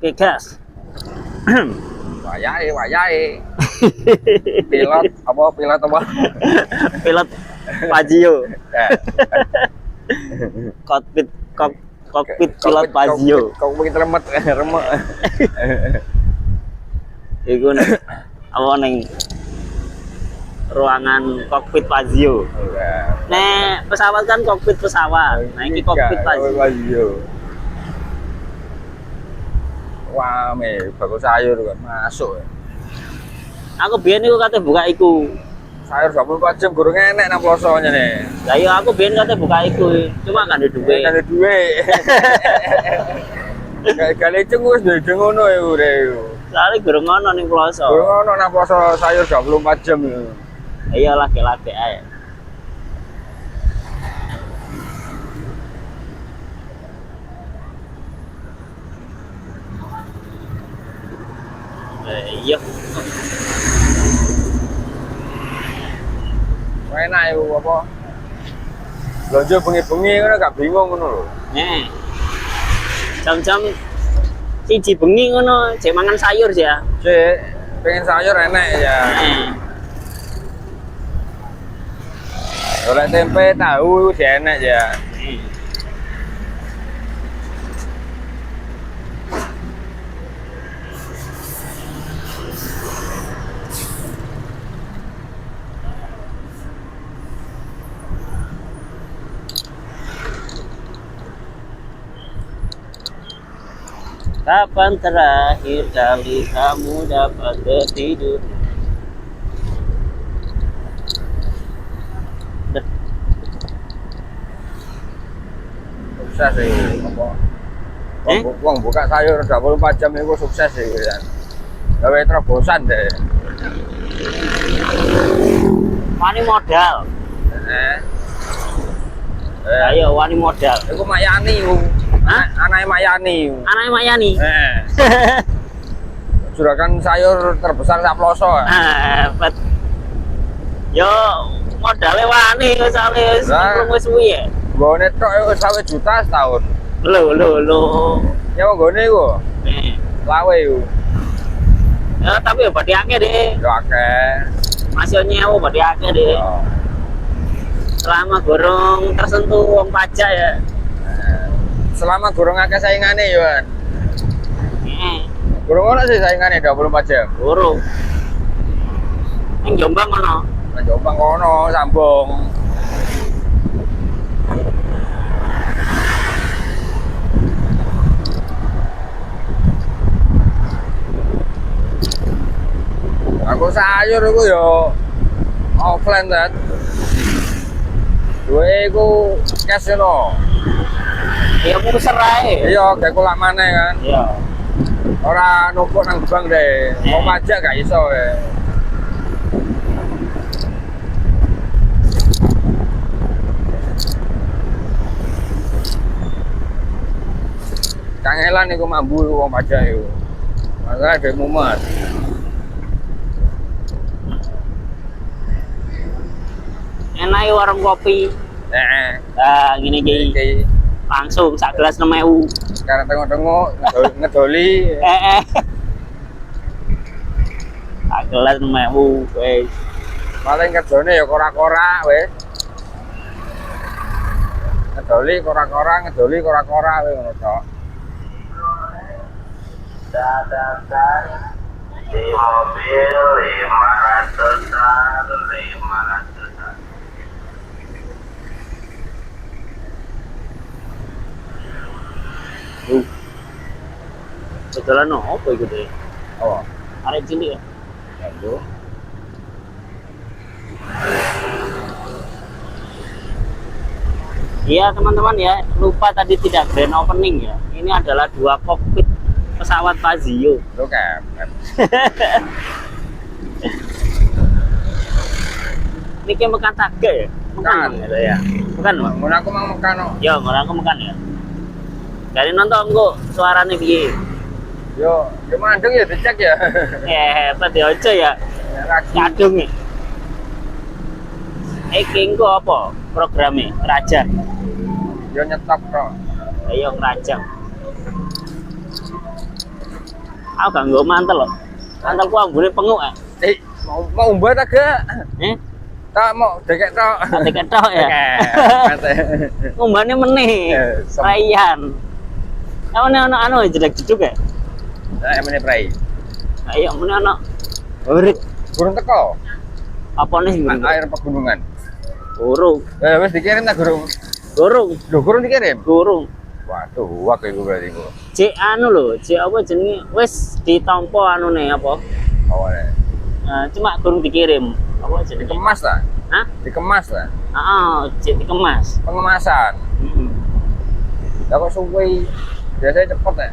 Oke, gas. Wayahe. Pilot apa? Pilot Pajio. Eh, Kokpit pilot Pajio. Kokpit remet. Iku nih, apa ning ruangan kokpit Pajio. Nek pesawat kan kokpit pesawat. Nah, ini kokpit Pajio. Wah, bagus sayur kan masuk. Aku biyen iku kate buka iku. Sayur 24 jam gurung enek nang plosonya nih. Lah iya aku biyen kate buka iku. Cuma kan ada duwe. Kan ada duwe. Gale ceng wis ndek ngono ya ure. Soale gurung ono ning ploso. Gurung ono nang ploso sayur 24 jam. Iya lagi-lagi ae. Iya. Enak ya apa? Belanja bengi-bengi ngono gak bingung ngono lho. Nih. Jam-jam siji bengi ngono, jek mangan sayur ya. Cek, pengen sayur enak ya. Golek tempe, tahu sih enak ya. Kapan terakhir kali kamu dapat tertidur? Sukses sih apa? Wong buka sayur 24 jam itu sukses sih ya. Gawe terobosan deh. Wani modal. Ayo wani modal. Iku Mayani ku. Hah? Anake Mayani. Anake Mayani. Juragan sayur terbesar sak ploso. Hebat. Yo modalnya wani soalnya wis suwi ya. Gone tok wis 1 juta setahun. Lho. Ya wong gone iku. Lawe iku. Ya tapi ya badhe akeh deh. Yo akeh. Masih nyewa badhe akeh deh. Selama gorong tersentuh uang pajak ya. Selama gurung akeh saingane yo kan. Gurung ono sih saingane 24 jam. Gurung. Ning Jombang ono. Nang Jombang ono sambung. Aku sayur iku yo offline kan. Duwe iku cash ngono. Ya mau serai. Iya, kayak kulak maneh kan. Iya. Ora numpuk nang bank deh. Mau pajak gak iso ya. Kangelan iku mambu wong pajak iku. Masalah dhek mumet. Enak ya warung kopi. Nah, gini iki. Langsung sak gelas 6.000. Sekarang tengok-tengok ngedoli. Sak gelas 6.000 wis. Paling kerjane ya kora-kora wis. Ngedoli kora-kora wis ngono tok. Di mobil 500-an. Dodolan opo iku deh? Oh, Arek cilik ya. aduh. Iya teman-teman ya, lupa tadi tidak grand opening ya. Ini adalah 2 kokpit pesawat Pajio. Lu kan. Ini kayak makan tage ya? Makan. Ya? Bukan, Bang? Mun aku mau makan no. Ya, orang aku makan ya. Dari nonton kok suaranya piye? Yo mandeng ya dicek ya. Hebat ya aja ya. Kadung ya. Iki engko apa programnya? Kerajaan. Yo nyetop kok. Ayo kerajaan. Aku gak nggo mantel loh. Mantelku ambune penguk ya. Mau umbah tak gak? Eh, Tak mau dekek tok. ate ketok ya. Umbane meneh. Raian. Ono anu jedek-jeduk ya. Nah, emene prai. Nah, iya meneh ono. Urit. Gurung teko. Apa nih gurung? Air pegunungan. Gurung. Wis dikirim tak gurung. Gurung. Lho, gurung dikirim. Gurung. Waduh, wak iku berarti iku. Cek anu lho, cek apa jenenge wis ditampa anune apa? Awalnya. Cuma gurung dikirim. Apa jenenge? Dikemas ta? Hah? Dikemas ta? Heeh, cek dikemas. Pengemasan. Heeh. Lah kok suwe biasanya cepet ya?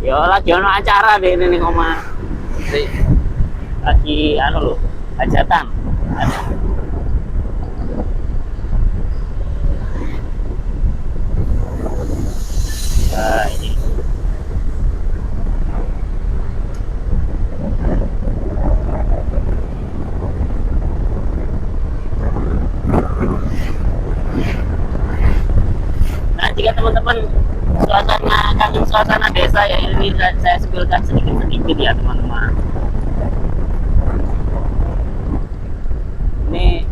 Ya lagi ono acara deh ini ning omah. Si. Lagi anu lho, hajatan. Ini. Nah, jika teman-teman kangen suasana desa ya ini saya spill-kan sedikit-sedikit ya teman-teman. Ini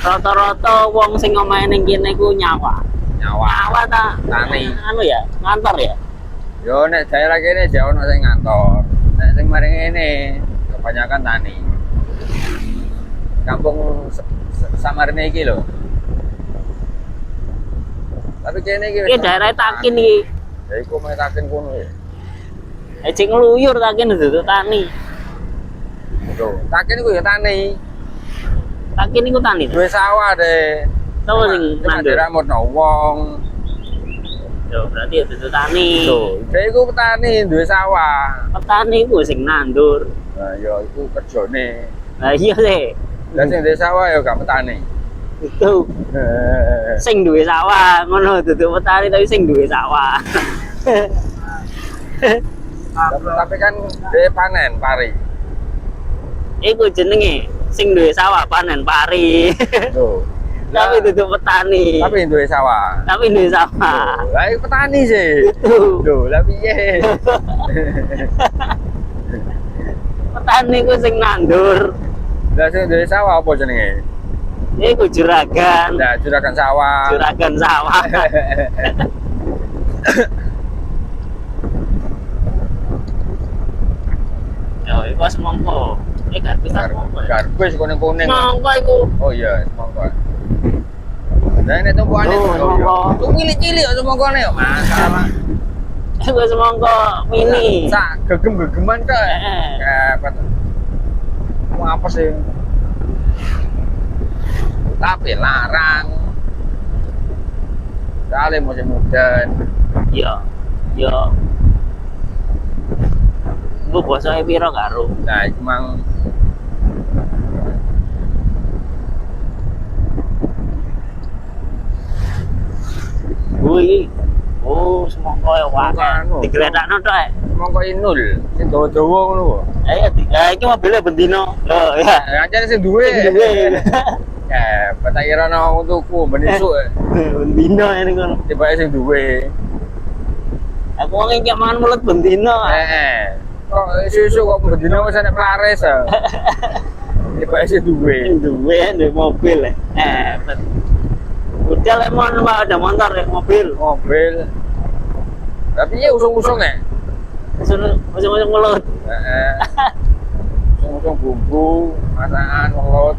rata-rata wong sing omahe ning kene ku nyawa. Nyawa ta Tani. anu ya, ngantor ya. Yo nek daerah kene jauh ono sing ngantor. Nek sing maring ngene kebanyakan tani. Kampung Samarene iki lho. Tapi kene iki Iki daerah Takin iki. Ya iku meh Takin kono ya. Cek ngluyur Takin duduk tani. Lho, Takin iku ya tani. Takin iku tani. Duwe sawah deh. Sapa sing nandur? Diramutno wong. Yo berarti duduk tani. Lho, dia iku petani duwe sawah. Petani iku sing nandur. Nah, ya iku kerjane. Lah iya sih. Lah sing duwe sawah ya gak petani. Itu sing duwe sawah ngono duduk petani tapi sing duwe sawah. Tapi kan dia panen pari. Iku jenenge sing duwe sawah panen pari. Tuh. Tapi duduk petani. Tapi duwe sawah. Tapi duwe sawah. Lah iku petani sih. Itu. Lho, lah piye? Petani ku sing nandur. Lah sing duwe sawah apa jenenge? Iku juragan. Lah juragan sawah. Juragan sawah. Yo, iku semongko. Garbis ta semongko. Garbis kuning-kuning. Semongko iku. Oh iya, semongko. Lah nek tumpukane semongko. tuh cilik-cilik kok semongkone yo masalah. Iku semongko mini. Sak gegem-gegeman tok. Kepet. Mau apa sih? Tapi larang. Kali musim hujan. Yo. Yo. Gue bosoknya piro karo. Nah, itu mang Wih. Oh, semongko ya wae. Digledakno tok ae. semongko inul, sing dawa-dawa ngono kok. Iki mobilnya bendino. Loh, ya. Ancane sing duwe. Sing duwe. Ya, tak kira nang tuku ben esuk. Bendino ini kan. Tibake sing duwe. Aku wong iki mangan mulut bendino. Kok esuk kok bendino wis enek plares. Tibake sing duwe. Duwe ndek mobil. Bet. Udah lemon ada motor ya mobil. Mobil. Tapi ya usung-usung ya. Usung-usung mulut. Usung-usung bumbu, masakan, mulut.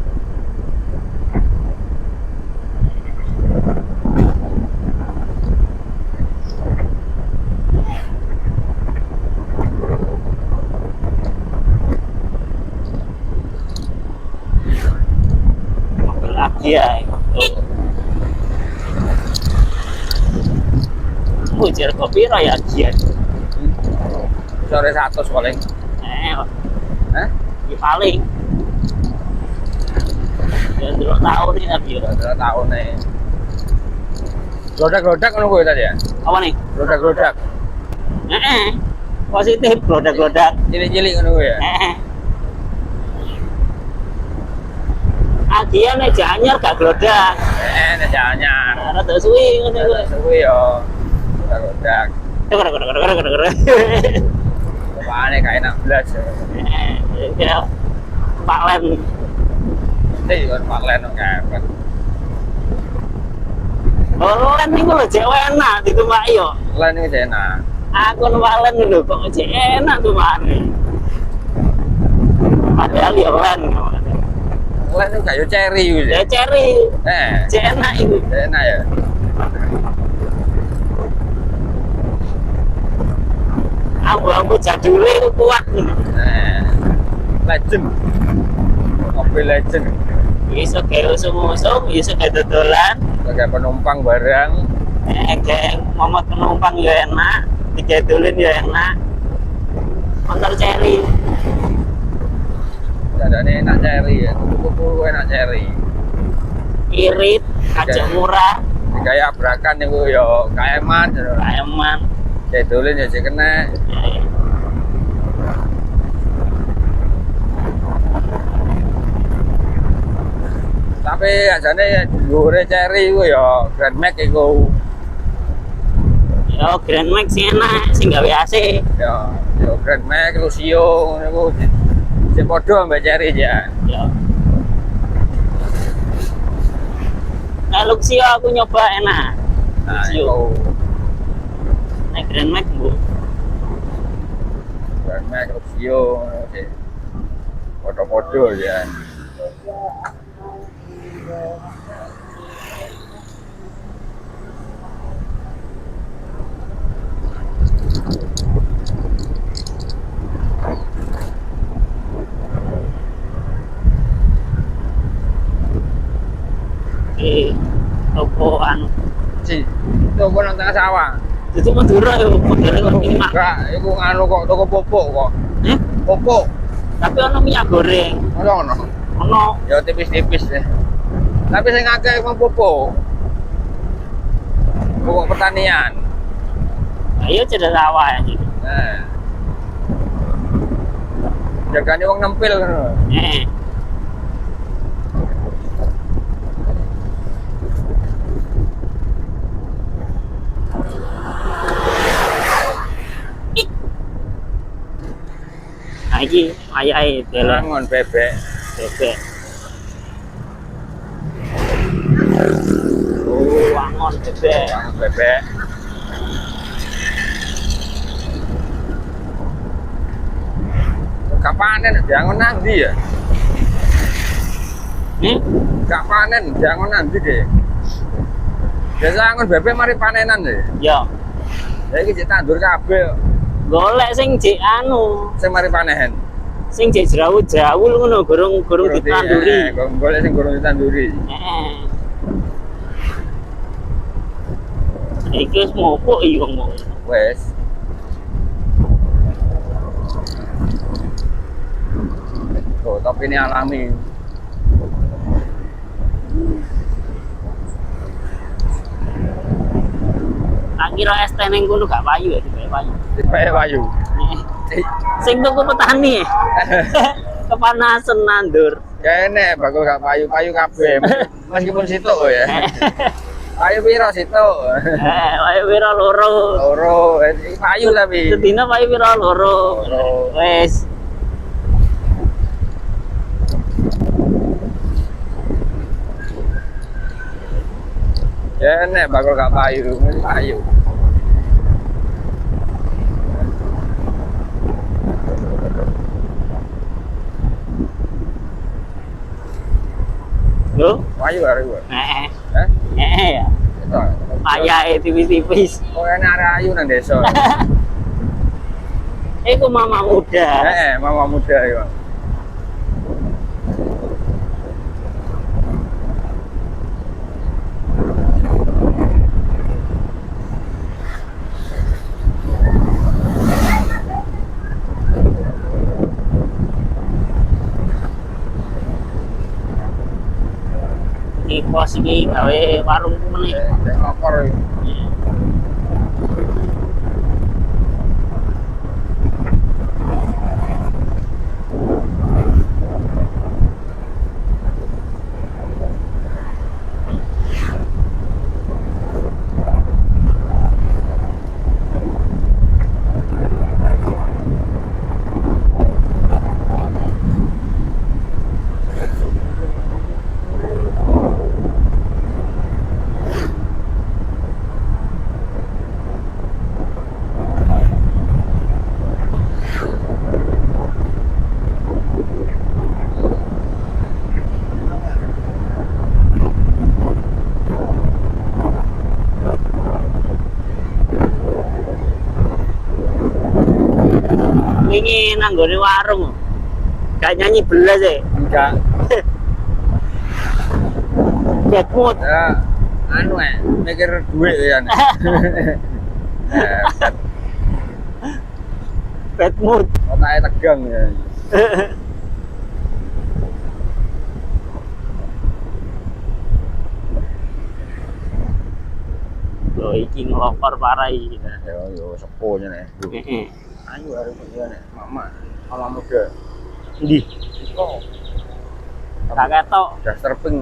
Mobil lagi ya. Ujar kopi raya gian. Sore 100 paling. Ya paling. Ya 2 tahun ini tapi ya. 2 tahun nih. Glodak-glodak ngono kuwi tadi ya? Apa nih? Glodak-glodak. Positif glodak-glodak. Cilik-cilik ngono kuwi ya? Agian nek janyar gak glodak. Nek janyar. Rada suwi ngono kuwi. Suwi yo. Glodak-glodak. Apane gak enak blas. Ya, Pak Len. Iki kon Pak Len kok kepet. Oh, Len niku lho jek enak ditumbak yo. Len iki enak. Aku Pak Len lho kok jek enak tuh mane. Padahal ya Len. Len itu gak yo cherry iku. Ya cherry. Jek enak iku. Enak ya. Ambu-ambu jadule itu kuat. Legend. Mobil legend. Iso kayak usung-usung, iso kayak dodolan. Sebagai penumpang barang. Kayak momot penumpang ya enak, digedulin ya enak. Motor cherry. Jadane enak cherry ya. Tuku enak cherry. Irit, aja murah, Kayak abrakan niku yo kaeman. eman. Gedulin ya sik kena. Tapi ajane dhuwure cherry iku ya Grand Max iku. Yo Grand Max sih enak, sing gawe AC. Ya Grand Max Lucio niku sing padha ambek cherry ya. Yo. Nah, Luxio aku nyoba enak. Nah, Luxio. iku Nah, Grand Max bu. Grand Max Lucio padha-padha ya. Toko anu. Si, toko nang tengah sawah. Itu Madura yo, modele kok ini mak. Enggak, iku anu kok toko popok kok. Eh, Popok. tapi ono minyak goreng. Ono. Ono. Ya tipis-tipis deh. Tapi sing akeh emang popok. Popok pertanian. Ayo cedera sawah ya gitu. Nah. Jagane wong nempel ngono. Eh. Nah, iki ayahe delok Bangun bebek. bebek. Oh, wangon bebek. Bangun bebek. Gak panen, jangan nanti ya. Gak panen, jangan nanti deh. Biasa angon bebek mari panenan deh. Yo, Ya iki tandur kabeh golek sing jek anu, sing mari panen. sing jek jrawul ngono, gurung ditanduri. Golek sing gurung ditanduri. Heeh. Iki wis mopok iki wong mau. Wes. Oh, tapi ini alami. Tak kira es teh ning kono gak payu ya, dibae payu. Dipae wayu. Sing tuku petani. Kepanasan nandur. Kene bakul gak payu kabeh. Meskipun situ ya. Payu piro situ? Payu pira loro. Loro, payu tapi. Sedina payu pira loro. Loro. Wes. Kene bakul gak payu, mesti payu. Lho? Payu arek gua. Heeh. Hah? Ya. Itu. Ayahe tipis-tipis. Oh, ini arek ayu nang desa. Iku mama muda. Mama muda ya. Iki pos iki gawe warung meneh. Ngokor. wingi nanggone warung. Gak nyanyi belas ya. Enggak. Bad mood. Ya, anu mikir duit ya. Bad mood. Otaknya tegang ya. Loh, iki ngelokor parah iki. Yo sepuhnya nih. Heeh. Ayo harus dia nih, mama muda. Ndi? Oh, Gak ketok. udah terping.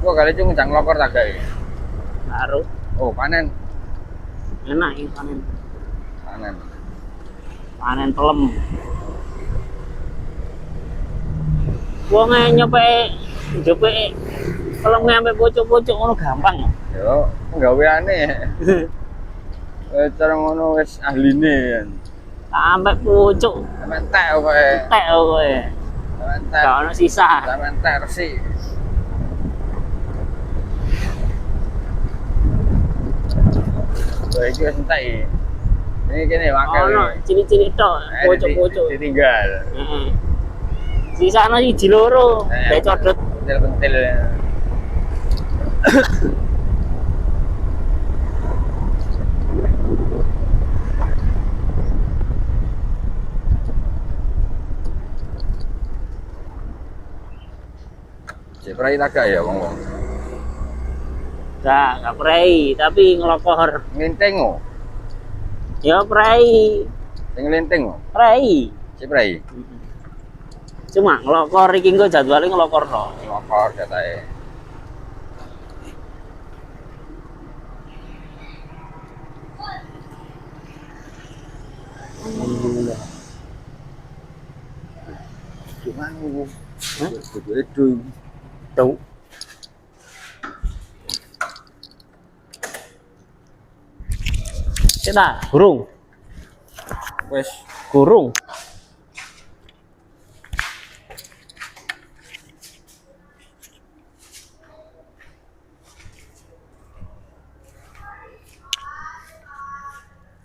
Gua kali itu ngejang lokor tak guys. Baru Oh panen, enak iki panen. panen. Panen pelem. Wong nyope pelem sampe pucuk-pucuk ngono gampang. Yo, penggaweane. Cara ngono wis ahline kan. Sampe pucuk Sampe entek kowe. tek kowe. Sampe entek. Gak ono sisa. Sampe entek resik. Wah, iki wis entek iki. Ini kene wakil. Ono cilik-cilik tok, pucuk-pucuk. Ditinggal. Heeh. Sisane siji loro, gawe codot. Pentil-pentil. Jeprai tagak ya wong-wong. Gak prei, tapi ngelokor. Nglinteng oh. Ya prei, Sing nglinteng oh. prei. Jeprai. Cuma ngelokor iki engko jadwale ngelokor tok. Lokor katae. Cuman itu Tuh. Cita, burung. wes Kurung.